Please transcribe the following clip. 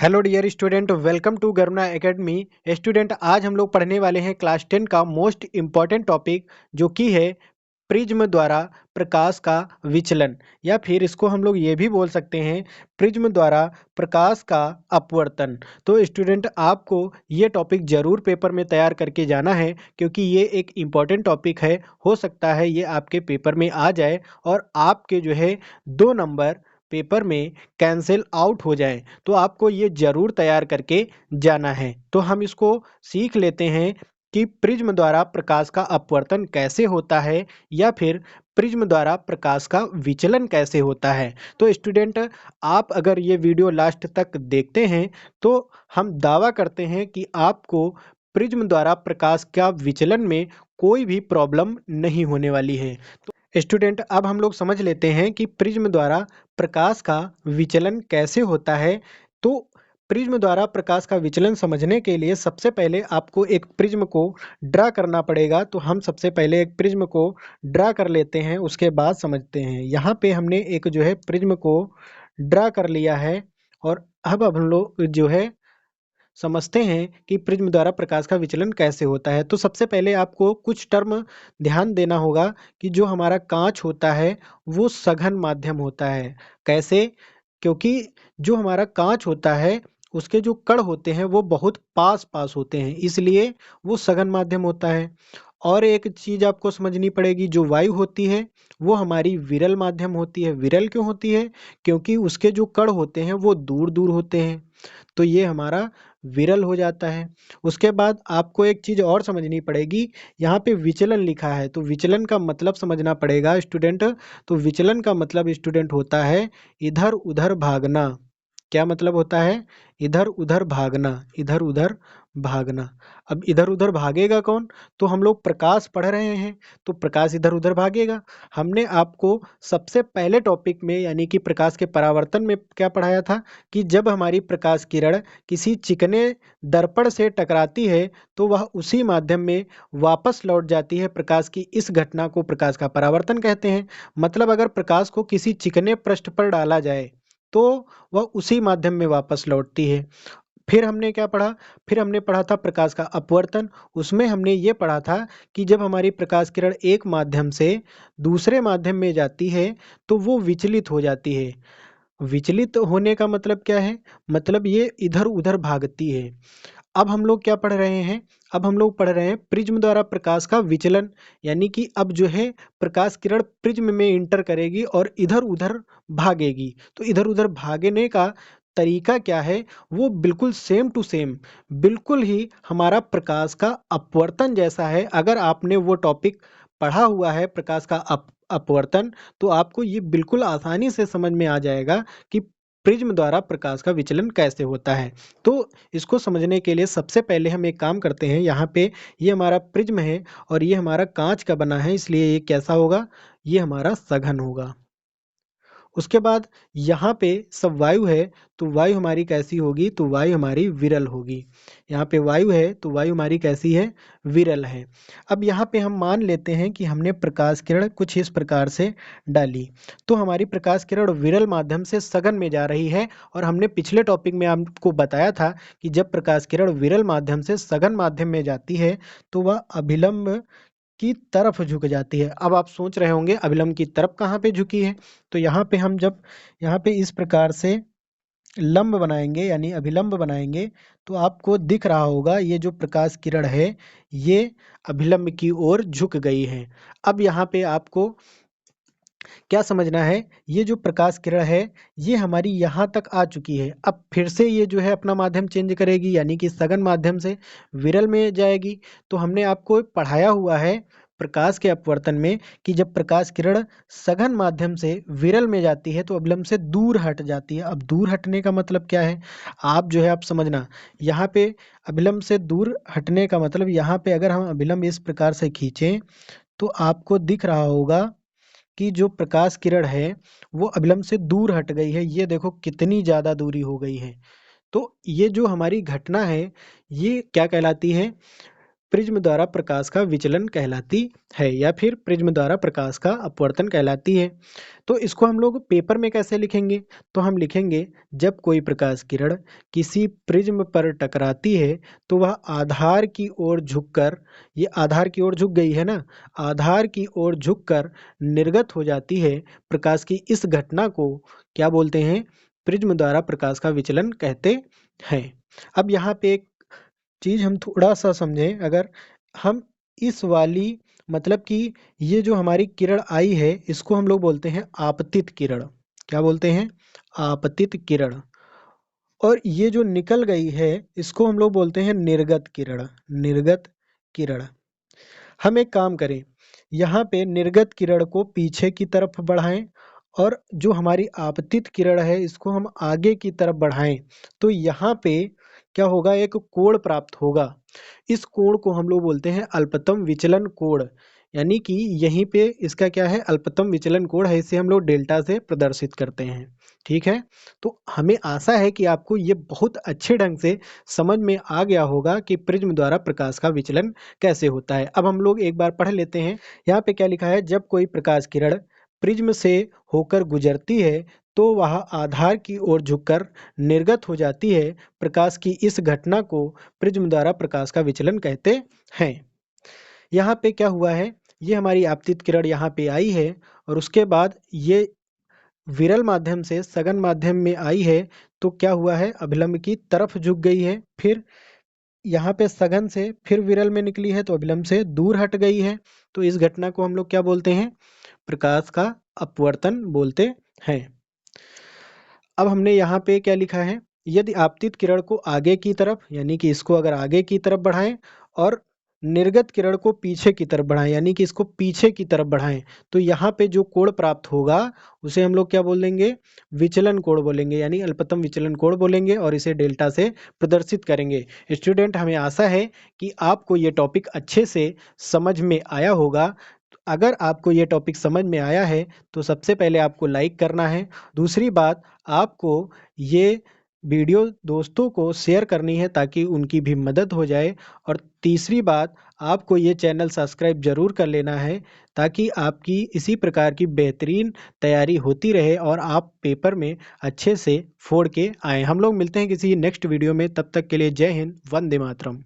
Hello dear student, welcome to Garuna Academy. Student, आज हम लोग पढ़ने वाले हैं क्लास 10 का मोस्ट इम्पॉर्टेंट टॉपिक, जो कि है प्रिज्म द्वारा प्रकाश का विचलन, या फिर इसको हम लोग ये भी बोल सकते हैं प्रिज्म द्वारा प्रकाश का अपवर्तन। तो स्टूडेंट, आपको ये टॉपिक ज़रूर पेपर में तैयार करके जाना है, क्योंकि ये एक इम्पॉर्टेंट टॉपिक है। हो सकता है ये आपके पेपर में आ जाए और आपके जो है 2 नंबर पेपर में कैंसिल आउट हो जाए। तो आपको ये ज़रूर तैयार करके जाना है। तो हम इसको सीख लेते हैं कि प्रिज्म द्वारा प्रकाश का अपवर्तन कैसे होता है, या फिर प्रिज्म द्वारा प्रकाश का विचलन कैसे होता है। तो स्टूडेंट, आप अगर ये वीडियो लास्ट तक देखते हैं तो हम दावा करते हैं कि आपको प्रिज्म द्वारा प्रकाश का विचलन में कोई भी प्रॉब्लम नहीं होने वाली है। तो स्टूडेंट, अब हम लोग समझ लेते हैं कि प्रिज्म द्वारा प्रकाश का विचलन कैसे होता है। तो प्रिज्म द्वारा प्रकाश का विचलन समझने के लिए सबसे पहले आपको एक प्रिज्म को ड्रा करना पड़ेगा। तो हम सबसे पहले एक प्रिज्म को ड्रा कर लेते हैं, उसके बाद समझते हैं। यहाँ पे हमने एक जो है प्रिज्म को ड्रा कर लिया है, और अब हम लोग जो है समझते हैं कि प्रिज्म द्वारा प्रकाश का विचलन कैसे होता है। तो सबसे पहले आपको कुछ टर्म ध्यान देना होगा कि जो हमारा कांच होता है वो सघन माध्यम होता है। कैसे? क्योंकि जो हमारा कांच होता है उसके जो कण होते हैं वो बहुत पास पास होते हैं, इसलिए वो सघन माध्यम होता है। और एक चीज़ आपको समझनी पड़ेगी, जो वायु होती है वो हमारी विरल माध्यम होती है। विरल क्यों होती है? क्योंकि उसके जो कण होते हैं वो दूर दूर होते हैं, तो ये हमारा विरल हो जाता है। उसके बाद आपको एक चीज़ और समझनी पड़ेगी, यहाँ पे विचलन लिखा है तो विचलन का मतलब समझना पड़ेगा स्टूडेंट। तो विचलन का मतलब स्टूडेंट होता है इधर उधर भागना। क्या मतलब होता है? इधर उधर भागना, इधर उधर भागना। अब इधर उधर भागेगा कौन? तो हम लोग प्रकाश पढ़ रहे हैं, तो प्रकाश इधर उधर भागेगा। हमने आपको सबसे पहले टॉपिक में यानी कि प्रकाश के परावर्तन में क्या पढ़ाया था कि जब हमारी प्रकाश किरण किसी चिकने दर्पण से टकराती है तो वह उसी माध्यम में वापस लौट जाती है। प्रकाश की इस घटना को प्रकाश का परावर्तन कहते हैं। मतलब अगर प्रकाश को किसी चिकने पृष्ठ पर डाला जाए तो वह उसी माध्यम में वापस लौटती है। फिर हमने क्या पढ़ा? फिर हमने पढ़ा था प्रकाश का अपवर्तन। उसमें हमने ये पढ़ा था कि जब हमारी प्रकाश किरण एक माध्यम से दूसरे माध्यम में जाती है तो वो विचलित हो जाती है। विचलित होने का मतलब क्या है? मतलब ये इधर उधर भागती है। अब हम लोग क्या पढ़ रहे हैं? अब हम लोग पढ़ रहे हैं प्रिज्म द्वारा प्रकाश का विचलन, यानी कि अब जो है प्रकाश किरण प्रिज्म में इंटर करेगी और इधर उधर भागेगी। तो इधर उधर भागने का तरीका क्या है? वो बिल्कुल सेम टू सेम, बिल्कुल ही हमारा प्रकाश का अपवर्तन जैसा है। अगर आपने वो टॉपिक पढ़ा हुआ है प्रकाश का अपवर्तन, तो आपको ये बिल्कुल आसानी से समझ में आ जाएगा कि प्रिज्म द्वारा प्रकाश का विचलन कैसे होता है। तो इसको समझने के लिए सबसे पहले हम एक काम करते हैं। यहाँ पे ये हमारा प्रिज्म है और ये हमारा कांच का बना है, इसलिए ये कैसा होगा? ये हमारा सघन होगा। उसके बाद यहाँ पे सब वायु है, तो वायु हमारी कैसी होगी? तो वायु हमारी विरल होगी। यहाँ पे वायु है तो वायु हमारी कैसी है? विरल है। अब यहाँ पे हम मान लेते हैं कि हमने प्रकाश किरण कुछ इस प्रकार से डाली, तो हमारी प्रकाश किरण विरल माध्यम से सघन में जा रही है। और हमने पिछले टॉपिक में आपको बताया था कि जब प्रकाश किरण विरल माध्यम से सघन माध्यम में जाती है तो वह अभिलंब की तरफ झुक जाती है। अब आप सोच रहे होंगे अभिलंब की तरफ कहाँ पे झुकी है? तो यहाँ पे हम जब यहाँ पे इस प्रकार से लंब बनाएंगे यानी अभिलंब बनाएंगे, तो आपको दिख रहा होगा ये जो प्रकाश किरण है ये अभिलंब की ओर झुक गई है। अब यहाँ पे आपको क्या समझना है? ये जो प्रकाश किरण है ये हमारी यहाँ तक आ चुकी है। अब फिर से ये जो है अपना माध्यम चेंज करेगी, यानी कि सघन माध्यम से विरल में जाएगी। तो हमने आपको पढ़ाया हुआ है प्रकाश के अपवर्तन में कि जब प्रकाश किरण सघन माध्यम से विरल में जाती है तो अभिलंब से दूर हट जाती है। अब दूर हटने का मतलब क्या है? आप जो है आप समझना, यहाँ पे अभिलंब से दूर हटने का मतलब, यहाँ पे अगर हम अभिलंब इस प्रकार से खींचें तो आपको दिख रहा होगा कि जो प्रकाश किरण है वो अभिलंब से दूर हट गई है। ये देखो कितनी ज़्यादा दूरी हो गई है। तो ये जो हमारी घटना है ये क्या कहलाती है? प्रिज्म द्वारा प्रकाश का विचलन कहलाती है या फिर प्रिज्म द्वारा प्रकाश का अपवर्तन कहलाती है। तो इसको हम लोग पेपर में कैसे लिखेंगे? तो हम लिखेंगे जब कोई प्रकाश किरण किसी प्रिज्म पर टकराती है तो वह आधार की ओर झुककर, ये आधार की ओर झुक गई है ना, आधार की ओर झुककर निर्गत हो जाती है। प्रकाश की इस घटना को क्या बोलते हैं? प्रिज्म द्वारा प्रकाश का विचलन कहते हैं। अब यहाँ पे एक चीज हम थोड़ा सा समझें, अगर हम इस वाली मतलब कि ये जो हमारी किरण आई है इसको हम लोग बोलते हैं आपतित किरण। क्या बोलते हैं? आपतित किरण। और ये जो निकल गई है इसको हम लोग बोलते हैं निर्गत किरण। निर्गत किरण। हम एक काम करें, यहाँ पे निर्गत किरण को पीछे की तरफ बढ़ाएं और जो हमारी आपतित किरण है इसको हम आगे की तरफ बढ़ाएं, तो यहाँ पे क्या होगा? एक कोण प्राप्त होगा। इस कोण को हम लोग बोलते हैं अल्पतम विचलन कोण। यानी कि यहीं पे इसका क्या है? अल्पतम विचलन कोण है, इसे हम लोग डेल्टा से प्रदर्शित करते हैं। ठीक है, तो हमें आशा है कि आपको ये बहुत अच्छे ढंग से समझ में आ गया होगा कि प्रिज्म द्वारा प्रकाश का विचलन कैसे होता है। अब हम लोग एक बार पढ़ लेते हैं। यहाँ पे क्या लिखा है? जब कोई प्रकाश किरण प्रिज्म से होकर गुजरती है तो वह आधार की ओर झुककर निर्गत हो जाती है। प्रकाश की इस घटना को प्रिज्म द्वारा प्रकाश का विचलन कहते हैं। यहाँ पे क्या हुआ है? ये हमारी आपतित किरण यहाँ पे आई है और उसके बाद ये विरल माध्यम से सघन माध्यम में आई है, तो क्या हुआ है? अभिलंब की तरफ झुक गई है। फिर यहाँ पे सघन से फिर विरल में निकली है तो अभिलंब से दूर हट गई है। तो इस घटना को हम लोग क्या बोलते हैं? प्रकाश का अपवर्तन बोलते हैं। अब हमने यहाँ पे क्या लिखा है? यदि आपतित किरण को आगे की तरफ, यानी कि इसको अगर आगे की तरफ बढ़ाएं और निर्गत किरण को पीछे की तरफ बढ़ाएं, यानी कि इसको पीछे की तरफ बढ़ाएं, तो यहाँ पे जो कोण प्राप्त होगा उसे हम लोग क्या बोलेंगे? विचलन कोण बोलेंगे, यानी अल्पतम विचलन कोण बोलेंगे और इसे डेल्टा से प्रदर्शित करेंगे। स्टूडेंट, हमें आशा है कि आपको ये टॉपिक अच्छे से समझ में आया होगा। अगर आपको ये टॉपिक समझ में आया है तो सबसे पहले आपको लाइक करना है। दूसरी बात, आपको ये वीडियो दोस्तों को शेयर करनी है ताकि उनकी भी मदद हो जाए। और तीसरी बात, आपको ये चैनल सब्सक्राइब जरूर कर लेना है ताकि आपकी इसी प्रकार की बेहतरीन तैयारी होती रहे और आप पेपर में अच्छे से फोड़ के आए। हम लोग मिलते हैं किसी नेक्स्ट वीडियो में, तब तक के लिए जय हिंद, वंदे मातरम।